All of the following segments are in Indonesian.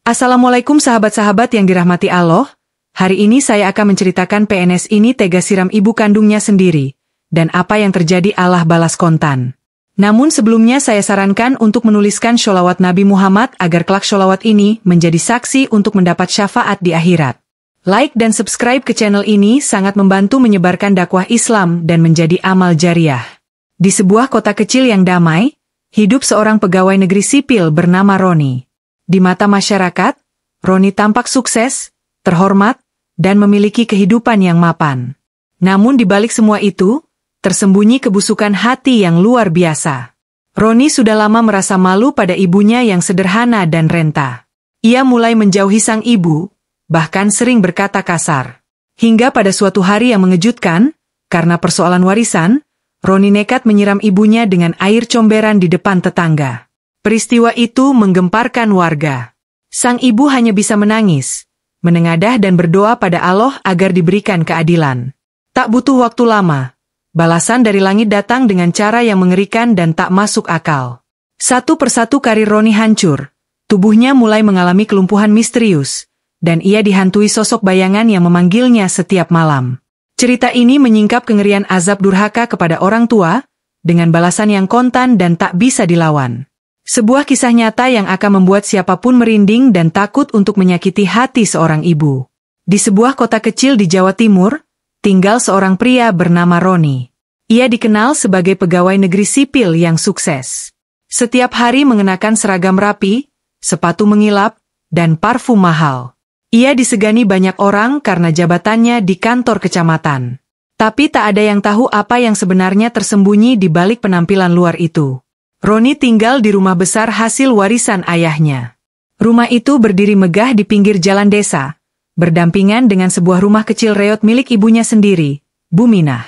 Assalamualaikum sahabat-sahabat yang dirahmati Allah. Hari ini saya akan menceritakan PNS ini tega siram ibu kandungnya sendiri. Dan apa yang terjadi Allah balas kontan. Namun sebelumnya saya sarankan untuk menuliskan sholawat Nabi Muhammad agar kelak sholawat ini menjadi saksi untuk mendapat syafaat di akhirat. Like dan subscribe ke channel ini sangat membantu menyebarkan dakwah Islam dan menjadi amal jariah. Di sebuah kota kecil yang damai, hidup seorang pegawai negeri sipil bernama Roni. Di mata masyarakat, Roni tampak sukses, terhormat, dan memiliki kehidupan yang mapan. Namun di balik semua itu, tersembunyi kebusukan hati yang luar biasa. Roni sudah lama merasa malu pada ibunya yang sederhana dan renta. Ia mulai menjauhi sang ibu, bahkan sering berkata kasar. Hingga pada suatu hari yang mengejutkan, karena persoalan warisan, Roni nekat menyiram ibunya dengan air comberan di depan tetangga. Peristiwa itu menggemparkan warga. Sang ibu hanya bisa menangis, menengadah dan berdoa pada Allah agar diberikan keadilan. Tak butuh waktu lama, balasan dari langit datang dengan cara yang mengerikan dan tak masuk akal. Satu persatu karir Roni hancur, tubuhnya mulai mengalami kelumpuhan misterius, dan ia dihantui sosok bayangan yang memanggilnya setiap malam. Cerita ini menyingkap kengerian azab durhaka kepada orang tua, dengan balasan yang kontan dan tak bisa dilawan. Sebuah kisah nyata yang akan membuat siapapun merinding dan takut untuk menyakiti hati seorang ibu. Di sebuah kota kecil di Jawa Timur, tinggal seorang pria bernama Roni. Ia dikenal sebagai pegawai negeri sipil yang sukses. Setiap hari mengenakan seragam rapi, sepatu mengilap, dan parfum mahal. Ia disegani banyak orang karena jabatannya di kantor kecamatan. Tapi tak ada yang tahu apa yang sebenarnya tersembunyi di balik penampilan luar itu. Roni tinggal di rumah besar hasil warisan ayahnya. Rumah itu berdiri megah di pinggir jalan desa, berdampingan dengan sebuah rumah kecil reot milik ibunya sendiri, Buminah.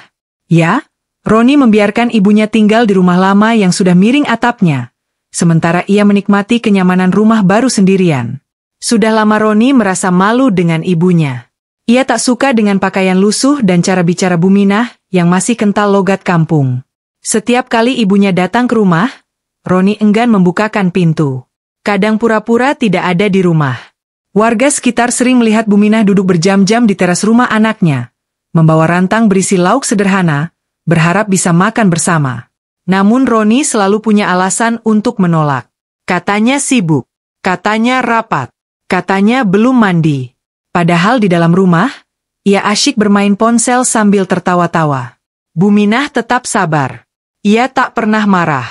Ya, Roni membiarkan ibunya tinggal di rumah lama yang sudah miring atapnya, sementara ia menikmati kenyamanan rumah baru sendirian. Sudah lama Roni merasa malu dengan ibunya. Ia tak suka dengan pakaian lusuh dan cara bicara Buminah yang masih kental logat kampung. Setiap kali ibunya datang ke rumah, Roni enggan membukakan pintu. Kadang pura-pura tidak ada di rumah. Warga sekitar sering melihat Buminah duduk berjam-jam di teras rumah anaknya, membawa rantang berisi lauk sederhana, berharap bisa makan bersama. Namun Roni selalu punya alasan untuk menolak. Katanya sibuk, katanya rapat, katanya belum mandi. Padahal di dalam rumah, ia asyik bermain ponsel sambil tertawa-tawa. Buminah tetap sabar. Ia tak pernah marah.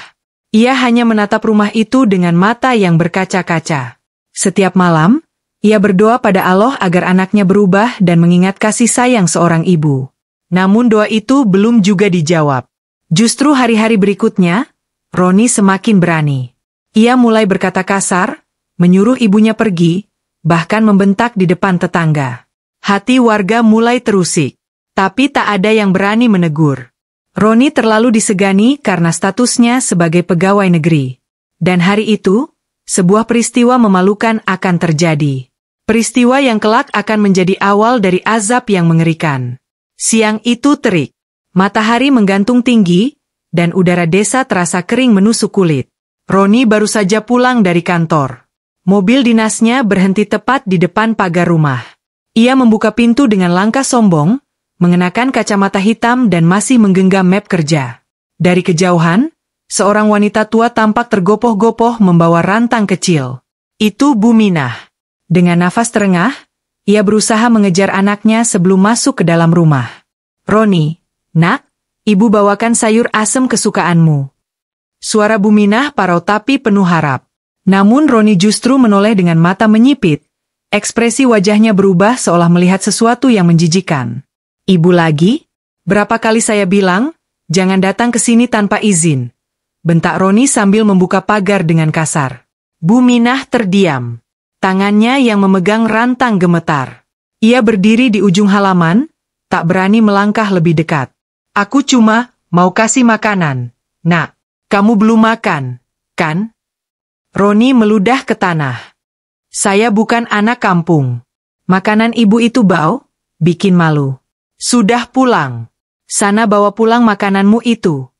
Ia hanya menatap rumah itu dengan mata yang berkaca-kaca. Setiap malam, ia berdoa pada Allah agar anaknya berubah dan mengingat kasih sayang seorang ibu. Namun doa itu belum juga dijawab. Justru hari-hari berikutnya, Roni semakin berani. Ia mulai berkata kasar, menyuruh ibunya pergi, bahkan membentak di depan tetangga. Hati warga mulai terusik, tapi tak ada yang berani menegur. Roni terlalu disegani karena statusnya sebagai pegawai negeri. Dan hari itu, sebuah peristiwa memalukan akan terjadi. Peristiwa yang kelak akan menjadi awal dari azab yang mengerikan. Siang itu terik. Matahari menggantung tinggi, dan udara desa terasa kering menusuk kulit. Roni baru saja pulang dari kantor. Mobil dinasnya berhenti tepat di depan pagar rumah. Ia membuka pintu dengan langkah sombong, mengenakan kacamata hitam dan masih menggenggam map kerja. Dari kejauhan, seorang wanita tua tampak tergopoh-gopoh membawa rantang kecil. Itu Buminah. Dengan nafas terengah, ia berusaha mengejar anaknya sebelum masuk ke dalam rumah. Roni, nak, ibu bawakan sayur asem kesukaanmu. Suara Buminah parau tapi penuh harap. Namun Roni justru menoleh dengan mata menyipit. Ekspresi wajahnya berubah seolah melihat sesuatu yang menjijikan. Ibu lagi? Berapa kali saya bilang, jangan datang ke sini tanpa izin. Bentak Roni sambil membuka pagar dengan kasar. Buminah terdiam. Tangannya yang memegang rantang gemetar. Ia berdiri di ujung halaman, tak berani melangkah lebih dekat. Aku cuma mau kasih makanan. Nak, kamu belum makan, kan? Roni meludah ke tanah. Saya bukan anak kampung. Makanan ibu itu bau, bikin malu. Sudah pulang. Sana bawa pulang makananmu itu.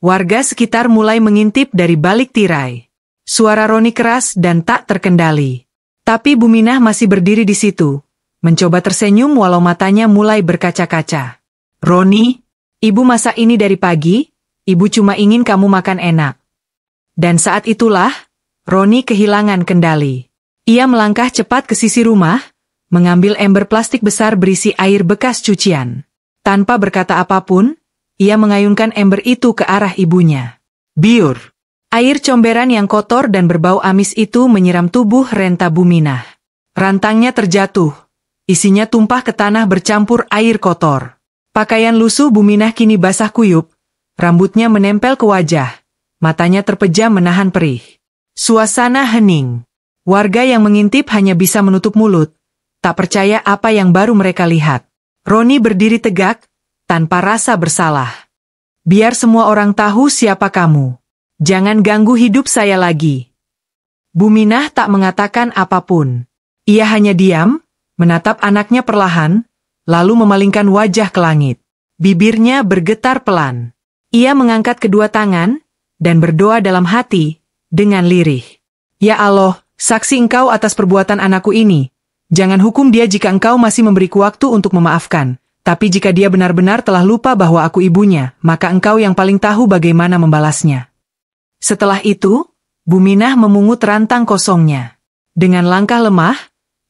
Warga sekitar mulai mengintip dari balik tirai. Suara Roni keras dan tak terkendali. Tapi Buminah masih berdiri di situ, mencoba tersenyum walau matanya mulai berkaca-kaca. Roni, ibu masak ini dari pagi, ibu cuma ingin kamu makan enak. Dan saat itulah, Roni kehilangan kendali. Ia melangkah cepat ke sisi rumah, mengambil ember plastik besar berisi air bekas cucian. Tanpa berkata apapun, ia mengayunkan ember itu ke arah ibunya. Biur! Air comberan yang kotor dan berbau amis itu menyiram tubuh Renta Buminah. Rantangnya terjatuh. Isinya tumpah ke tanah bercampur air kotor. Pakaian lusuh Buminah kini basah kuyup, rambutnya menempel ke wajah, matanya terpejam menahan perih. Suasana hening. Warga yang mengintip hanya bisa menutup mulut, tak percaya apa yang baru mereka lihat. Roni berdiri tegak, tanpa rasa bersalah. Biar semua orang tahu siapa kamu. Jangan ganggu hidup saya lagi. Buminah tak mengatakan apapun. Ia hanya diam, menatap anaknya perlahan, lalu memalingkan wajah ke langit. Bibirnya bergetar pelan. Ia mengangkat kedua tangan, dan berdoa dalam hati, dengan lirih. Ya Allah, saksi engkau atas perbuatan anakku ini. Jangan hukum dia jika engkau masih memberiku waktu untuk memaafkan. Tapi jika dia benar-benar telah lupa bahwa aku ibunya, maka engkau yang paling tahu bagaimana membalasnya. Setelah itu, Buminah memungut rantang kosongnya. Dengan langkah lemah,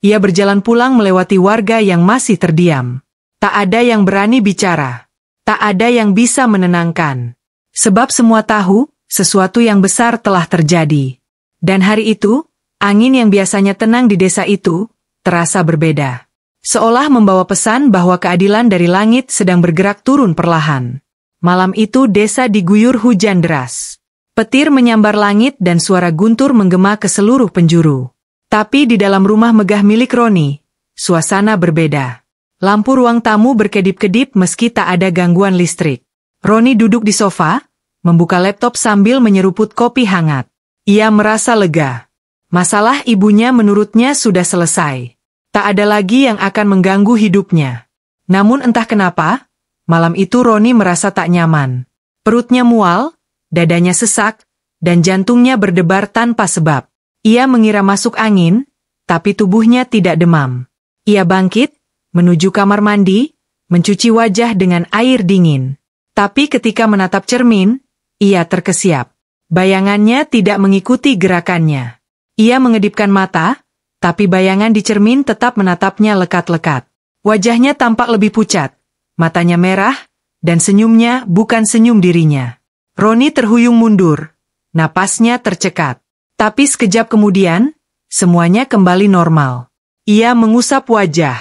ia berjalan pulang melewati warga yang masih terdiam. Tak ada yang berani bicara. Tak ada yang bisa menenangkan. Sebab semua tahu, sesuatu yang besar telah terjadi. Dan hari itu, angin yang biasanya tenang di desa itu, terasa berbeda. Seolah membawa pesan bahwa keadilan dari langit sedang bergerak turun perlahan. Malam itu desa diguyur hujan deras. Petir menyambar langit dan suara guntur menggema ke seluruh penjuru. Tapi di dalam rumah megah milik Roni, suasana berbeda. Lampu ruang tamu berkedip-kedip meski tak ada gangguan listrik. Roni duduk di sofa, membuka laptop sambil menyeruput kopi hangat. Ia merasa lega. Masalah ibunya menurutnya sudah selesai. Tak ada lagi yang akan mengganggu hidupnya. Namun entah kenapa, malam itu Roni merasa tak nyaman. Perutnya mual, dadanya sesak, dan jantungnya berdebar tanpa sebab. Ia mengira masuk angin, tapi tubuhnya tidak demam. Ia bangkit, menuju kamar mandi, mencuci wajah dengan air dingin. Tapi ketika menatap cermin, ia terkesiap. Bayangannya tidak mengikuti gerakannya. Ia mengedipkan mata, tapi bayangan di cermin tetap menatapnya lekat-lekat. Wajahnya tampak lebih pucat, matanya merah, dan senyumnya bukan senyum dirinya. Roni terhuyung mundur, napasnya tercekat. Tapi sekejap kemudian, semuanya kembali normal. Ia mengusap wajah.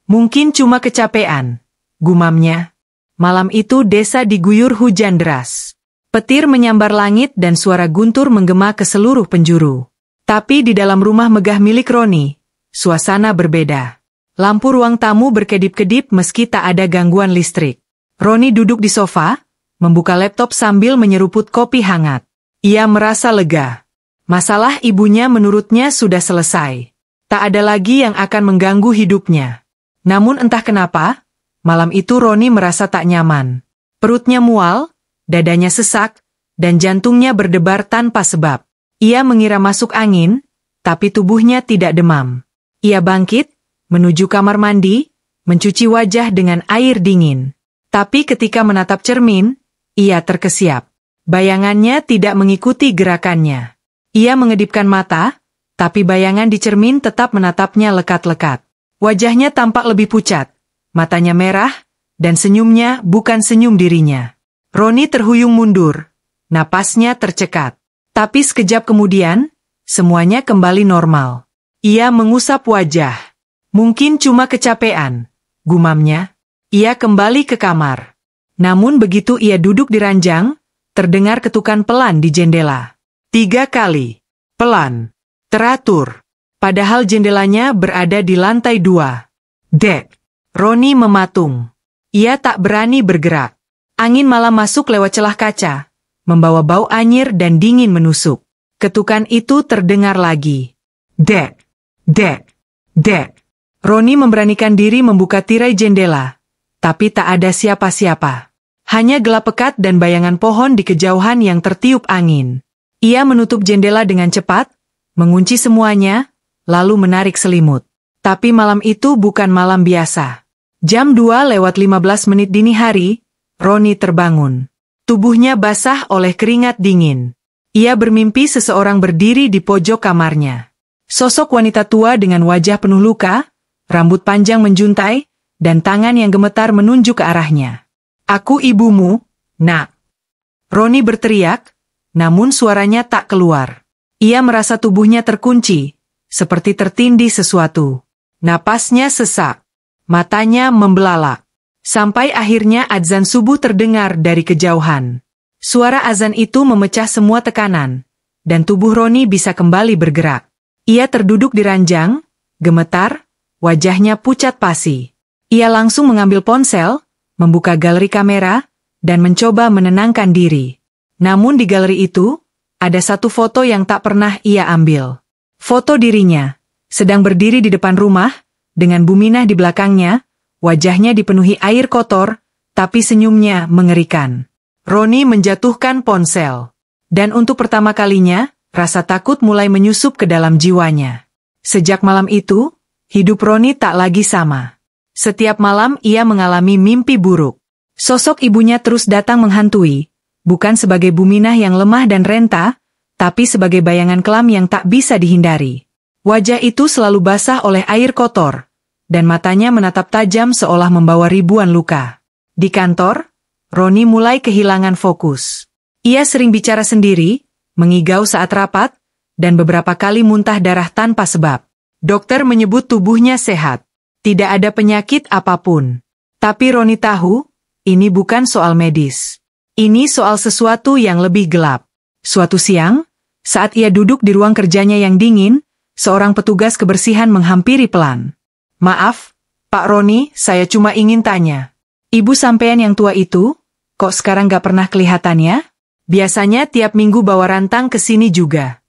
Mungkin cuma kecapean, gumamnya. Malam itu desa diguyur hujan deras. Petir menyambar langit dan suara guntur menggema ke seluruh penjuru. Tapi di dalam rumah megah milik Roni, suasana berbeda. Lampu ruang tamu berkedip-kedip meski tak ada gangguan listrik. Roni duduk di sofa, membuka laptop sambil menyeruput kopi hangat. Ia merasa lega. Masalah ibunya menurutnya sudah selesai. Tak ada lagi yang akan mengganggu hidupnya. Namun entah kenapa, malam itu Roni merasa tak nyaman. Perutnya mual, dadanya sesak, dan jantungnya berdebar tanpa sebab. Ia mengira masuk angin, tapi tubuhnya tidak demam. Ia bangkit, menuju kamar mandi, mencuci wajah dengan air dingin. Tapi ketika menatap cermin, ia terkesiap. Bayangannya tidak mengikuti gerakannya. Ia mengedipkan mata, tapi bayangan di cermin tetap menatapnya lekat-lekat. Wajahnya tampak lebih pucat, matanya merah, dan senyumnya bukan senyum dirinya. Roni terhuyung mundur, napasnya tercekat. Tapi sekejap kemudian, semuanya kembali normal. Ia mengusap wajah. Mungkin cuma kecapean, gumamnya. Ia kembali ke kamar. Namun begitu ia duduk di ranjang, terdengar ketukan pelan di jendela. 3 kali. Pelan. Teratur. Padahal jendelanya berada di lantai 2. Dek. Roni mematung. Ia tak berani bergerak. Angin malam masuk lewat celah kaca, membawa bau anyir dan dingin menusuk. Ketukan itu terdengar lagi. Dek. Dek. Dek. Roni memberanikan diri membuka tirai jendela, tapi tak ada siapa-siapa. Hanya gelap pekat dan bayangan pohon di kejauhan yang tertiup angin. Ia menutup jendela dengan cepat, mengunci semuanya, lalu menarik selimut. Tapi malam itu bukan malam biasa. Jam 2:15 dini hari, Roni terbangun. Tubuhnya basah oleh keringat dingin. Ia bermimpi seseorang berdiri di pojok kamarnya. Sosok wanita tua dengan wajah penuh luka, rambut panjang menjuntai, dan tangan yang gemetar menunjuk ke arahnya. "Aku ibumu, nak." Roni berteriak, namun suaranya tak keluar. Ia merasa tubuhnya terkunci, seperti tertindih sesuatu. Napasnya sesak, matanya membelalak. Sampai akhirnya adzan subuh terdengar dari kejauhan. Suara azan itu memecah semua tekanan, dan tubuh Roni bisa kembali bergerak. Ia terduduk di ranjang, gemetar, wajahnya pucat pasi. Ia langsung mengambil ponsel, membuka galeri kamera, dan mencoba menenangkan diri. Namun di galeri itu, ada satu foto yang tak pernah ia ambil. Foto dirinya, sedang berdiri di depan rumah, dengan Buminah di belakangnya, wajahnya dipenuhi air kotor, tapi senyumnya mengerikan. Roni menjatuhkan ponsel. Dan untuk pertama kalinya, rasa takut mulai menyusup ke dalam jiwanya. Sejak malam itu, hidup Roni tak lagi sama. Setiap malam ia mengalami mimpi buruk. Sosok ibunya terus datang menghantui, bukan sebagai Buminah yang lemah dan renta, tapi sebagai bayangan kelam yang tak bisa dihindari. Wajah itu selalu basah oleh air kotor, dan matanya menatap tajam seolah membawa ribuan luka. Di kantor, Roni mulai kehilangan fokus. Ia sering bicara sendiri, mengigau saat rapat, dan beberapa kali muntah darah tanpa sebab. Dokter menyebut tubuhnya sehat. Tidak ada penyakit apapun. Tapi Roni tahu, ini bukan soal medis. Ini soal sesuatu yang lebih gelap. Suatu siang, saat ia duduk di ruang kerjanya yang dingin, seorang petugas kebersihan menghampiri pelan. "Maaf, Pak Roni, saya cuma ingin tanya. Ibu sampean yang tua itu, kok sekarang gak pernah kelihatannya? Biasanya tiap minggu bawa rantang ke sini juga."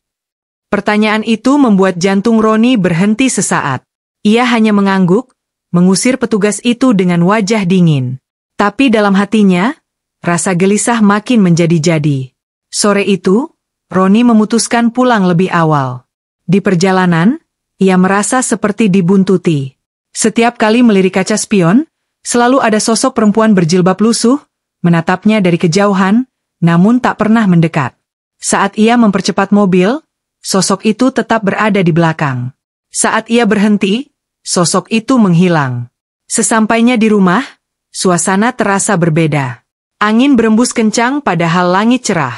Pertanyaan itu membuat jantung Roni berhenti sesaat. Ia hanya mengangguk, mengusir petugas itu dengan wajah dingin. Tapi dalam hatinya, rasa gelisah makin menjadi-jadi. Sore itu, Roni memutuskan pulang lebih awal. Di perjalanan, ia merasa seperti dibuntuti. Setiap kali melirik kaca spion, selalu ada sosok perempuan berjilbab lusuh, menatapnya dari kejauhan, namun tak pernah mendekat. Saat ia mempercepat mobil, sosok itu tetap berada di belakang. Saat ia berhenti, sosok itu menghilang. Sesampainya di rumah, suasana terasa berbeda. Angin berembus kencang padahal langit cerah.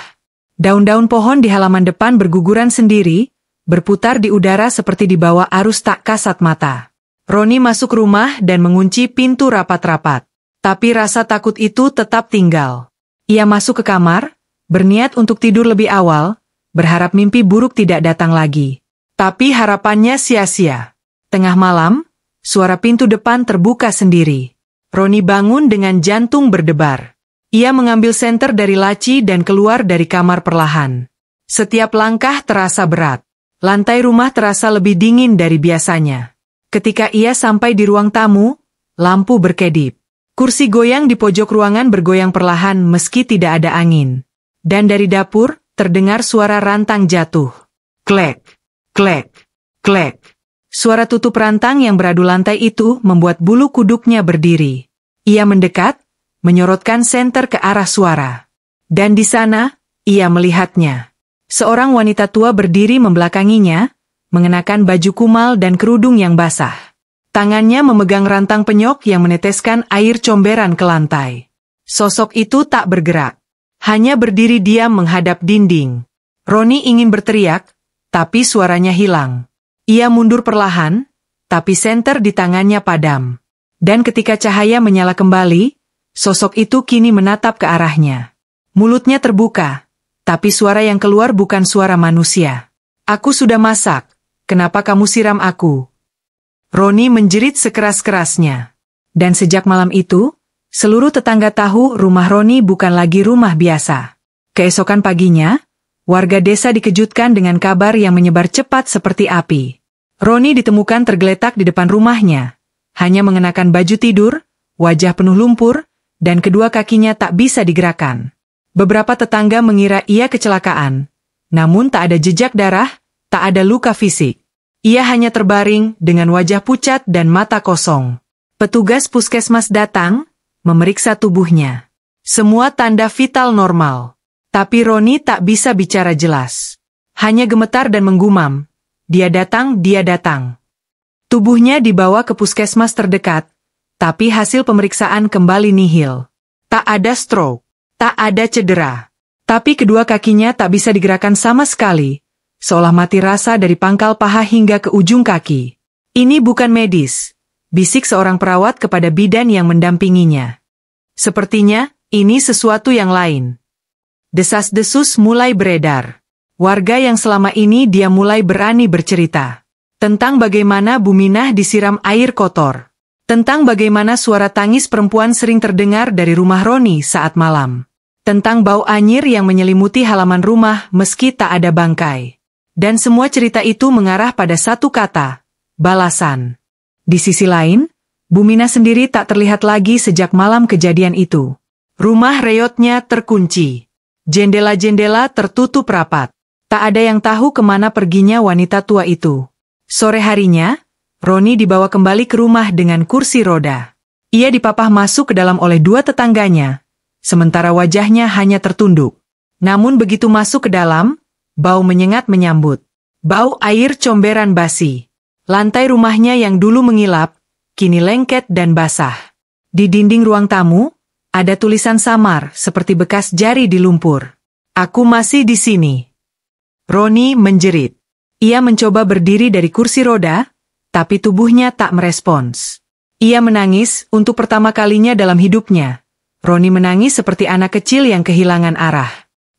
Daun-daun pohon di halaman depan berguguran sendiri, berputar di udara seperti dibawa arus tak kasat mata. Roni masuk rumah dan mengunci pintu rapat-rapat. Tapi rasa takut itu tetap tinggal. Ia masuk ke kamar, berniat untuk tidur lebih awal, berharap mimpi buruk tidak datang lagi. Tapi harapannya sia-sia. Tengah malam, suara pintu depan terbuka sendiri. Roni bangun dengan jantung berdebar. Ia mengambil senter dari laci dan keluar dari kamar perlahan. Setiap langkah terasa berat. Lantai rumah terasa lebih dingin dari biasanya. Ketika ia sampai di ruang tamu, lampu berkedip. Kursi goyang di pojok ruangan bergoyang perlahan meski tidak ada angin. Dan dari dapur, terdengar suara rantang jatuh. Klek, klek, klek. Suara tutup rantang yang beradu lantai itu membuat bulu kuduknya berdiri. Ia mendekat, menyorotkan senter ke arah suara. Dan di sana, ia melihatnya. Seorang wanita tua berdiri membelakanginya, mengenakan baju kumal dan kerudung yang basah. Tangannya memegang rantang penyok yang meneteskan air comberan ke lantai. Sosok itu tak bergerak. Hanya berdiri diam menghadap dinding. Roni ingin berteriak, tapi suaranya hilang. Ia mundur perlahan, tapi senter di tangannya padam. Dan ketika cahaya menyala kembali, sosok itu kini menatap ke arahnya. Mulutnya terbuka, tapi suara yang keluar bukan suara manusia. "Aku sudah masak, kenapa kamu siram aku?" Roni menjerit sekeras-kerasnya. Dan sejak malam itu, seluruh tetangga tahu rumah Roni bukan lagi rumah biasa. Keesokan paginya, warga desa dikejutkan dengan kabar yang menyebar cepat seperti api. Roni ditemukan tergeletak di depan rumahnya, hanya mengenakan baju tidur, wajah penuh lumpur, dan kedua kakinya tak bisa digerakkan. Beberapa tetangga mengira ia kecelakaan, namun tak ada jejak darah, tak ada luka fisik. Ia hanya terbaring dengan wajah pucat dan mata kosong. Petugas puskesmas datang, memeriksa tubuhnya. Semua tanda vital normal. Tapi Roni tak bisa bicara jelas. Hanya gemetar dan menggumam. Dia datang, dia datang. Tubuhnya dibawa ke puskesmas terdekat, tapi hasil pemeriksaan kembali nihil. Tak ada stroke, tak ada cedera. Tapi kedua kakinya tak bisa digerakkan sama sekali. Seolah mati rasa dari pangkal paha hingga ke ujung kaki. Ini bukan medis, bisik seorang perawat kepada bidan yang mendampinginya. Sepertinya, ini sesuatu yang lain. Desas-desus mulai beredar. Warga yang selama ini dia mulai berani bercerita. Tentang bagaimana Buminah disiram air kotor. Tentang bagaimana suara tangis perempuan sering terdengar dari rumah Roni saat malam. Tentang bau anyir yang menyelimuti halaman rumah meski tak ada bangkai. Dan semua cerita itu mengarah pada satu kata, balasan. Di sisi lain, Buminah sendiri tak terlihat lagi sejak malam kejadian itu. Rumah reyotnya terkunci. Jendela-jendela tertutup rapat. Tak ada yang tahu kemana perginya wanita tua itu. Sore harinya, Roni dibawa kembali ke rumah dengan kursi roda. Ia dipapah masuk ke dalam oleh dua tetangganya, sementara wajahnya hanya tertunduk. Namun begitu masuk ke dalam, bau menyengat menyambut. Bau air comberan basi. Lantai rumahnya yang dulu mengilap, kini lengket dan basah. Di dinding ruang tamu, ada tulisan samar seperti bekas jari di lumpur. Aku masih di sini. Roni menjerit. Ia mencoba berdiri dari kursi roda, tapi tubuhnya tak merespons. Ia menangis untuk pertama kalinya dalam hidupnya. Roni menangis seperti anak kecil yang kehilangan arah.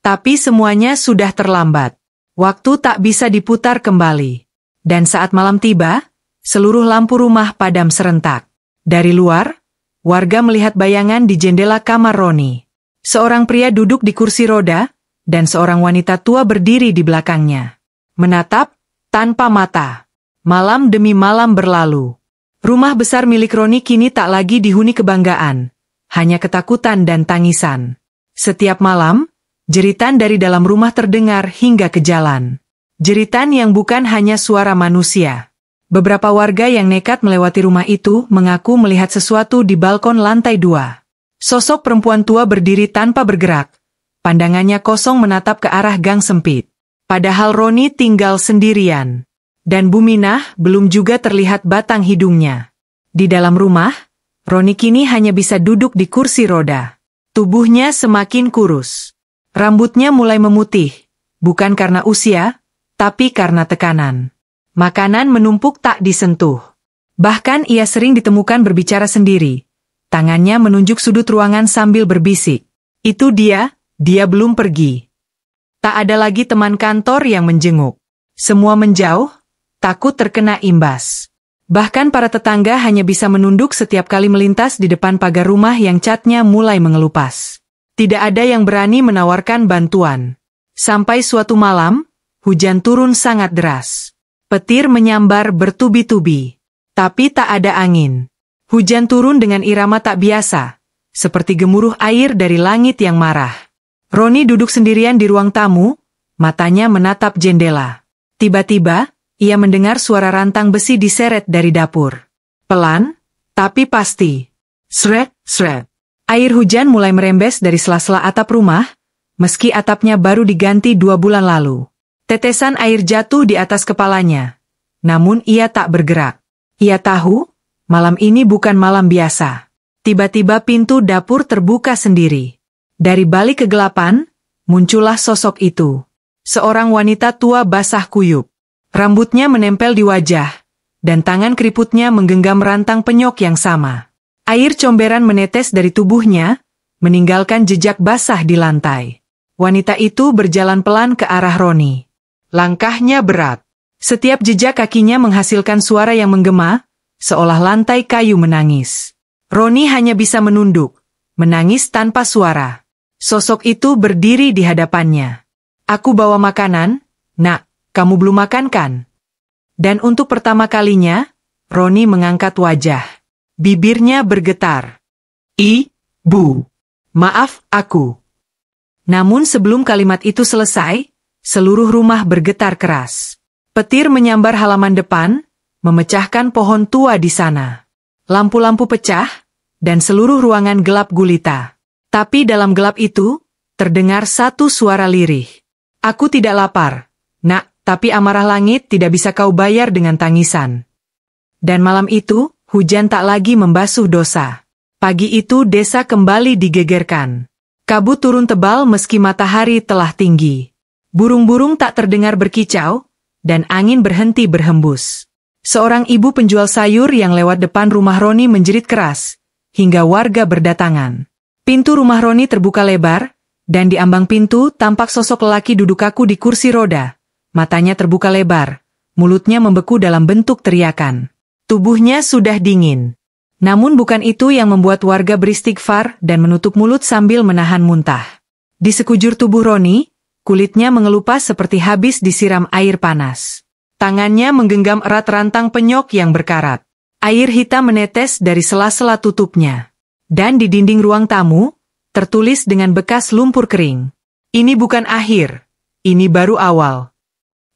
Tapi semuanya sudah terlambat. Waktu tak bisa diputar kembali. Dan saat malam tiba, seluruh lampu rumah padam serentak. Dari luar, warga melihat bayangan di jendela kamar Roni. Seorang pria duduk di kursi roda, dan seorang wanita tua berdiri di belakangnya. Menatap, tanpa mata. Malam demi malam berlalu. Rumah besar milik Roni kini tak lagi dihuni kebanggaan. Hanya ketakutan dan tangisan. Setiap malam, jeritan dari dalam rumah terdengar hingga ke jalan. Jeritan yang bukan hanya suara manusia. Beberapa warga yang nekat melewati rumah itu mengaku melihat sesuatu di balkon lantai 2. Sosok perempuan tua berdiri tanpa bergerak. Pandangannya kosong menatap ke arah gang sempit. Padahal Roni tinggal sendirian. Dan Buminah belum juga terlihat batang hidungnya. Di dalam rumah, Roni kini hanya bisa duduk di kursi roda. Tubuhnya semakin kurus. Rambutnya mulai memutih, bukan karena usia, tapi karena tekanan. Makanan menumpuk tak disentuh. Bahkan ia sering ditemukan berbicara sendiri. Tangannya menunjuk sudut ruangan sambil berbisik. Itu dia belum pergi. Tak ada lagi teman kantor yang menjenguk. Semua menjauh, takut terkena imbas. Bahkan para tetangga hanya bisa menunduk setiap kali melintas di depan pagar rumah yang catnya mulai mengelupas. Tidak ada yang berani menawarkan bantuan. Sampai suatu malam, hujan turun sangat deras. Petir menyambar bertubi-tubi. Tapi tak ada angin. Hujan turun dengan irama tak biasa, seperti gemuruh air dari langit yang marah. Roni duduk sendirian di ruang tamu, matanya menatap jendela. Tiba-tiba, ia mendengar suara rantang besi diseret dari dapur. Pelan, tapi pasti. Sret, sret. Air hujan mulai merembes dari sela-sela atap rumah, meski atapnya baru diganti 2 bulan lalu. Tetesan air jatuh di atas kepalanya. Namun ia tak bergerak. Ia tahu, malam ini bukan malam biasa. Tiba-tiba pintu dapur terbuka sendiri. Dari balik kegelapan, muncullah sosok itu. Seorang wanita tua basah kuyup. Rambutnya menempel di wajah, dan tangan keriputnya menggenggam rantang penyok yang sama. Air comberan menetes dari tubuhnya, meninggalkan jejak basah di lantai. Wanita itu berjalan pelan ke arah Roni. Langkahnya berat. Setiap jejak kakinya menghasilkan suara yang menggema, seolah lantai kayu menangis. Roni hanya bisa menunduk, menangis tanpa suara. Sosok itu berdiri di hadapannya. Aku bawa makanan, nak. Kamu belum makan kan? Dan untuk pertama kalinya, Roni mengangkat wajah. Bibirnya bergetar. Ibu. Maaf, aku. Namun sebelum kalimat itu selesai, seluruh rumah bergetar keras. Petir menyambar halaman depan, memecahkan pohon tua di sana. Lampu-lampu pecah, dan seluruh ruangan gelap gulita. Tapi dalam gelap itu, terdengar satu suara lirih. Aku tidak lapar, nak, tapi amarah langit tidak bisa kau bayar dengan tangisan. Dan malam itu, hujan tak lagi membasuh dosa. Pagi itu desa kembali digegerkan. Kabut turun tebal meski matahari telah tinggi. Burung-burung tak terdengar berkicau, dan angin berhenti berhembus. Seorang ibu penjual sayur yang lewat depan rumah Roni menjerit keras, hingga warga berdatangan. Pintu rumah Roni terbuka lebar, dan di ambang pintu tampak sosok lelaki duduk kaku di kursi roda. Matanya terbuka lebar, mulutnya membeku dalam bentuk teriakan. Tubuhnya sudah dingin. Namun bukan itu yang membuat warga beristighfar dan menutup mulut sambil menahan muntah. Di sekujur tubuh Roni, kulitnya mengelupas seperti habis disiram air panas. Tangannya menggenggam erat rantang penyok yang berkarat. Air hitam menetes dari sela-sela tutupnya. Dan di dinding ruang tamu, tertulis dengan bekas lumpur kering. Ini bukan akhir, ini baru awal.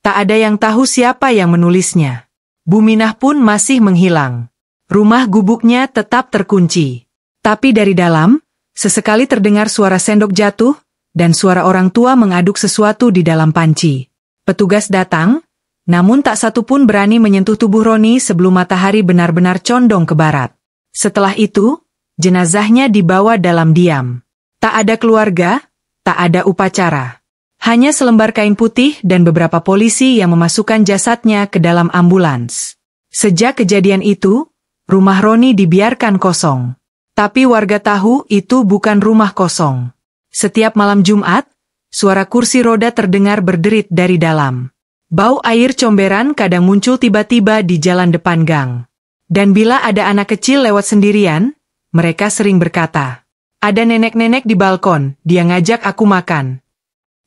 Tak ada yang tahu siapa yang menulisnya. Buminah pun masih menghilang. Rumah gubuknya tetap terkunci. Tapi dari dalam, sesekali terdengar suara sendok jatuh, dan suara orang tua mengaduk sesuatu di dalam panci. Petugas datang, namun tak satu pun berani menyentuh tubuh Roni sebelum matahari benar-benar condong ke barat. Setelah itu, jenazahnya dibawa dalam diam. Tak ada keluarga, tak ada upacara. Hanya selembar kain putih dan beberapa polisi yang memasukkan jasadnya ke dalam ambulans. Sejak kejadian itu, rumah Roni dibiarkan kosong. Tapi warga tahu itu bukan rumah kosong. Setiap malam Jumat, suara kursi roda terdengar berderit dari dalam. Bau air comberan kadang muncul tiba-tiba di jalan depan gang. Dan bila ada anak kecil lewat sendirian, mereka sering berkata, "Ada nenek-nenek di balkon, dia ngajak aku makan."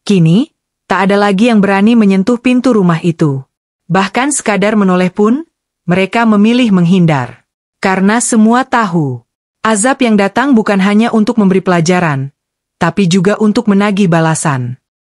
Kini, tak ada lagi yang berani menyentuh pintu rumah itu. Bahkan sekadar menoleh pun, mereka memilih menghindar. Karena semua tahu, azab yang datang bukan hanya untuk memberi pelajaran, tapi juga untuk menagih balasan.